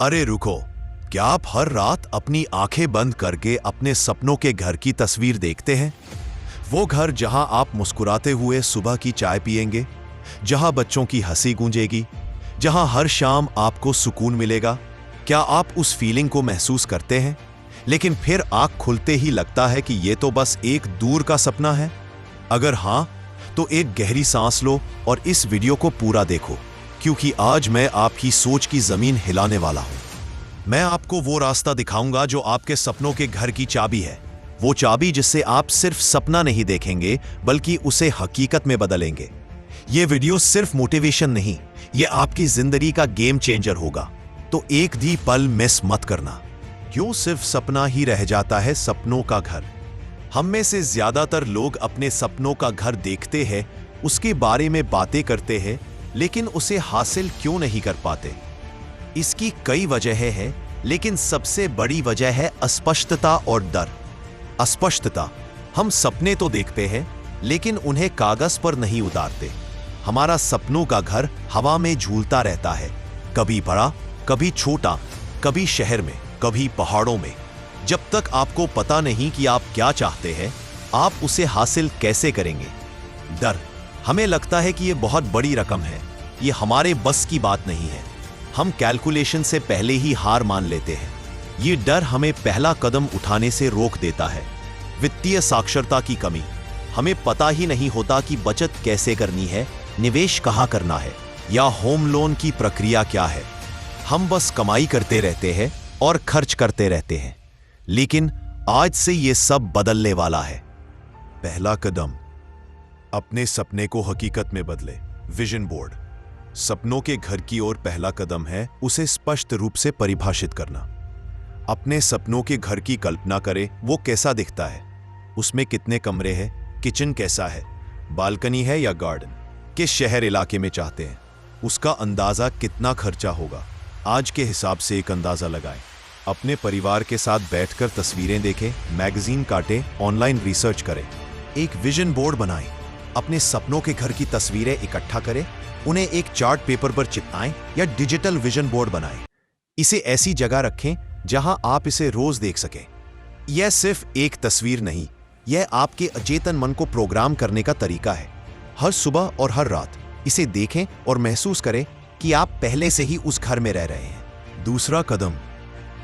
अरे रुको, क्या आप हर रात अपनी आंखें बंद करके अपने सपनों के घर की तस्वीर देखते हैं? वो घर जहां आप मुस्कुराते हुए सुबह की चाय पिएंगे, जहां बच्चों की हंसी गूंजेगी, जहां हर शाम आपको सुकून मिलेगा। क्या आप उस फीलिंग को महसूस करते हैं? लेकिन फिर आंख खुलते ही लगता है कि ये तो बस एक दूर का सपना है। अगर हां, तो एक गहरी सांस लो और इस वीडियो को पूरा देखो, क्योंकि आज मैं आपकी सोच की जमीन हिलाने वाला हूं। मैं आपको वो रास्ता दिखाऊंगा जो आपके सपनों के घर की चाबी है। वो चाबी जिससे आप सिर्फ सपना नहीं देखेंगे, बल्कि उसे हकीकत में बदलेंगे। ये वीडियो सिर्फ मोटिवेशन नहीं, ये आपकी जिंदगी का गेम चेंजर होगा। तो एक भी पल मिस मत करना। क्यों सिर्फ सपना ही रह जाता है सपनों का घर? हम में से ज्यादातर लोग अपने सपनों का घर देखते हैं, उसके बारे में बातें करते हैं, लेकिन उसे हासिल क्यों नहीं कर पाते? इसकी कई वजहें हैं, लेकिन सबसे बड़ी वजह है अस्पष्टता और डर। अस्पष्टता, हम सपने तो देखते हैं, लेकिन उन्हें कागज पर नहीं उतारते। हमारा सपनों का घर हवा में झूलता रहता है, कभी बड़ा, कभी छोटा, कभी शहर में, कभी पहाड़ों में। जब तक आपको पता नहीं कि आप क्या चाहते हैं, आप उसे हासिल कैसे करेंगे? डर, हमें लगता है कि यह बहुत बड़ी रकम है, यह हमारे बस की बात नहीं है। हम कैलकुलेशन से पहले ही हार मान लेते हैं। ये डर हमें पहला कदम उठाने से रोक देता है। वित्तीय साक्षरता की कमी, हमें पता ही नहीं होता कि बचत कैसे करनी है, निवेश कहाँ करना है, या होम लोन की प्रक्रिया क्या है। हम बस कमाई करते रहते हैं और खर्च करते रहते हैं। लेकिन आज से यह सब बदलने वाला है। पहला कदम, अपने सपने को हकीकत में बदले। विजन बोर्ड, सपनों के घर की ओर पहला कदम है उसे स्पष्ट रूप से परिभाषित करना। अपने सपनों के घर की कल्पना करें। वो कैसा दिखता है? उसमें कितने कमरे हैं? किचन कैसा है? बालकनी है या गार्डन? किस शहर इलाके में चाहते हैं? उसका अंदाजा कितना खर्चा होगा? आज के हिसाब से एक अंदाजा लगाएं। अपने परिवार के साथ बैठकर तस्वीरें देखें, मैगजीन काटें, ऑनलाइन रिसर्च करें। एक विजन बोर्ड बनाएं। अपने सपनों के घर की तस्वीरें इकट्ठा करें, उन्हें एक चार्ट पेपर पर चिपकाएं या डिजिटल विजन बोर्ड बनाएं। इसे ऐसी जगह रखें जहां आप इसे रोज देख सकें। यह सिर्फ एक तस्वीर नहीं, यह आपके अचेतन मन को प्रोग्राम करने का तरीका है। हर सुबह और हर रात इसे देखें और महसूस करें कि आप पहले से ही उस घर में रह रहे हैं। दूसरा कदम,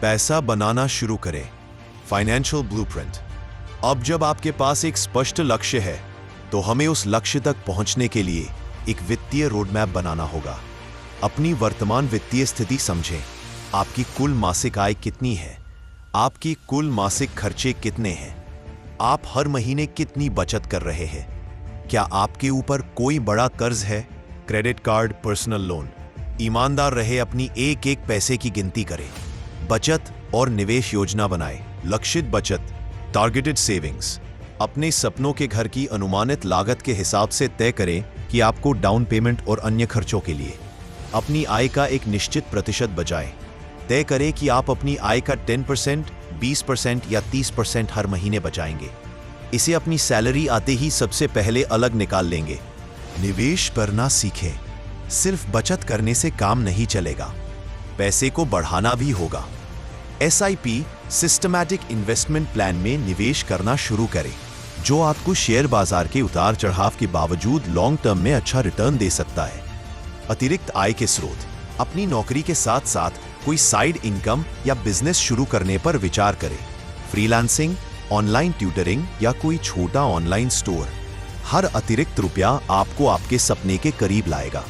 पैसा बनाना शुरू करें। Financial blueprint. अब जब आपके पास एक स्पष्ट लक्ष्य है, तो हमें उस लक्ष्य तक पहुंचने के लिए एक वित्तीय रोडमैप बनाना होगा। अपनी वर्तमान वित्तीय स्थिति समझें। आपकी कुल मासिक आय कितनी है? आपकी कुल मासिक खर्चे कितने हैं? आप हर महीने कितनी बचत कर रहे हैं? क्या आपके ऊपर कोई बड़ा कर्ज है? Credit card, personal loan? ईमानदार रहे, अपनी एक एक पैसे की गिनती करें। बचत और निवेश योजना बनाएं। लक्षित बचत, टारगेटेड सेविंग्स। अपने सपनों के घर की अनुमानित लागत के हिसाब से तय करें कि आपको डाउन पेमेंट और अन्य खर्चों के लिए अपनी आय का एक निश्चित प्रतिशत बचाएं। तय करें कि आप अपनी आय का 10%, 20% या 30% हर महीने बचाएंगे। इसे अपनी सैलरी आते ही सबसे पहले अलग निकाल लेंगे। निवेश करना सीखें। सिर्फ बचत करने से काम नहीं चलेगा, पैसे को बढ़ाना भी होगा। SIP, सिस्टमैटिक इन्वेस्टमेंट प्लान में निवेश करना शुरू करें, जो आपको शेयर बाजार के उतार चढ़ाव के बावजूद लॉन्ग टर्म में अच्छा रिटर्न दे सकता है। अतिरिक्त आय के स्रोत, अपनी नौकरी के साथ साथ कोई साइड इनकम या बिजनेस शुरू करने पर विचार करें। फ्रीलांसिंग, ऑनलाइन ट्यूटरिंग या कोई छोटा ऑनलाइन स्टोर। हर अतिरिक्त रुपया आपको आपके सपने के करीब लाएगा।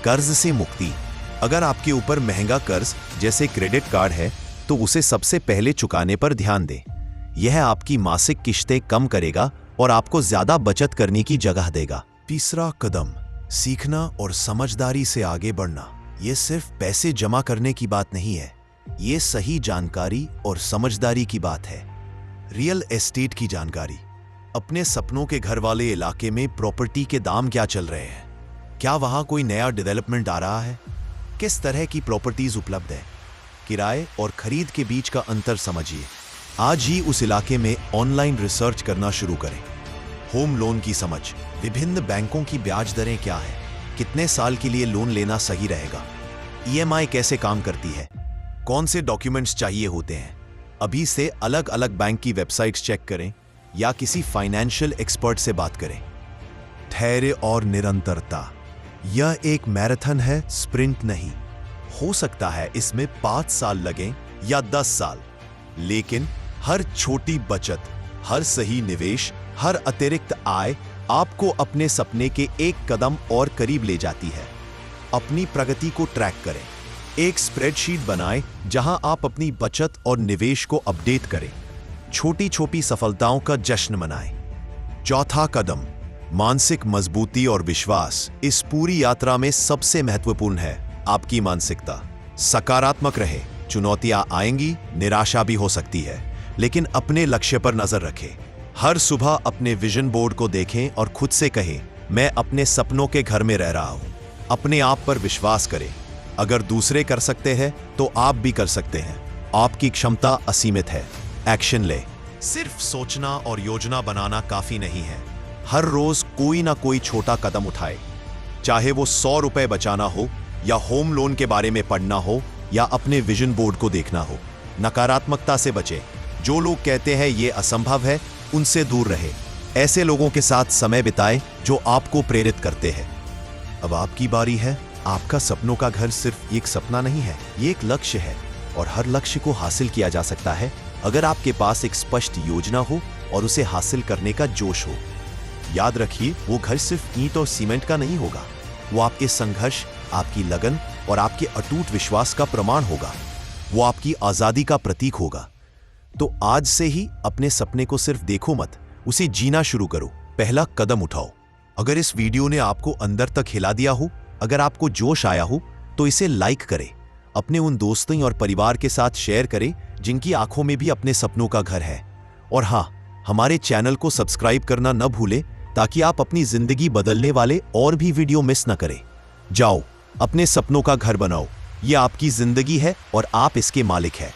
कर्ज से मुक्ति, अगर आपके ऊपर महंगा कर्ज जैसे क्रेडिट कार्ड है, तो उसे सबसे पहले चुकाने पर ध्यान दें। यह आपकी मासिक किश्तें कम करेगा और आपको ज्यादा बचत करने की जगह देगा। तीसरा कदम, सीखना और समझदारी से आगे बढ़ना। यह सिर्फ पैसे जमा करने की बात नहीं है, यह सही जानकारी और समझदारी की बात है। रियल एस्टेट की जानकारी। अपने सपनों के घर वाले इलाके में प्रॉपर्टी के दाम क्या चल रहे हैं? क्या वहां कोई नया डेवलपमेंट आ रहा है? किस तरह की प्रॉपर्टीज उपलब्ध है? किराए और खरीद के बीच का अंतर समझिए। आज ही उस इलाके में ऑनलाइन रिसर्च करना शुरू करें। होम लोन की समझ, विभिन्न बैंकों की ब्याज दरें क्या है, कितने साल के लिए लोन लेना सही रहेगा, EMI कैसे काम करती है, कौन से डॉक्यूमेंट्स चाहिए होते हैं। अभी से अलग अलग बैंक की वेबसाइट्स चेक करें या किसी फाइनेंशियल एक्सपर्ट से बात करें। धैर्य और निरंतरता, यह एक मैराथन है, स्प्रिंट नहीं। हो सकता है इसमें 5 साल लगें या 10 साल, लेकिन हर छोटी बचत, हर सही निवेश, हर अतिरिक्त आय आपको अपने सपने के एक कदम और करीब ले जाती है। अपनी प्रगति को ट्रैक करें। एक स्प्रेडशीट बनाएं जहां आप अपनी बचत और निवेश को अपडेट करें। छोटी छोटी सफलताओं का जश्न मनाएं। चौथा कदम, मानसिक मजबूती और विश्वास। इस पूरी यात्रा में सबसे महत्वपूर्ण है आपकी मानसिकता। सकारात्मक रहे। चुनौतियां आएंगी, निराशा भी हो सकती है, लेकिन अपने लक्ष्य पर नजर रखें। हर सुबह अपने विजन बोर्ड को देखें और खुद से कहें, मैं अपने सपनों के घर में रह रहा हूं। अपने आप पर विश्वास करें। अगर दूसरे कर सकते हैं तो आप भी कर सकते हैं। आपकी क्षमता असीमित है। एक्शन ले। सिर्फ सोचना और योजना बनाना काफी नहीं है। हर रोज कोई ना कोई छोटा कदम उठाए, चाहे वो 100 रुपए बचाना हो या होम लोन के बारे में पढ़ना हो या अपने विजन बोर्ड को देखना हो। नकारात्मकता से बचें। जो लोग कहते हैं ये असंभव है, उनसे दूर रहे। ऐसे लोगों के साथ समय बिताएं जो आपको प्रेरित करते हैं। अब आपकी बारी है। आपका सपनों का घर सिर्फ एक सपना नहीं है, ये एक लक्ष्य है, और हर लक्ष्य को हासिल किया जा सकता है अगर आपके पास एक स्पष्ट योजना हो और उसे हासिल करने का जोश हो। याद रखिए, वो घर सिर्फ ईंट और सीमेंट का नहीं होगा। वो आपके संघर्ष, आपकी लगन और आपके अटूट विश्वास का प्रमाण होगा। वो आपकी आजादी का प्रतीक होगा। तो आज से ही अपने सपने को सिर्फ देखो मत, उसे जीना शुरू करो। पहला कदम उठाओ। अगर इस वीडियो ने आपको अंदर तक हिला दिया हो, अगर आपको जोश आया हो, तो इसे लाइक करें। अपने उन दोस्तों और परिवार के साथ शेयर करें जिनकी आंखों में भी अपने सपनों का घर है। और हाँ, हमारे चैनल को सब्सक्राइब करना न भूलें ताकि आप अपनी जिंदगी बदलने वाले और भी वीडियो मिस न करें। जाओ, अपने सपनों का घर बनाओ। ये आपकी जिंदगी है और आप इसके मालिक हैं।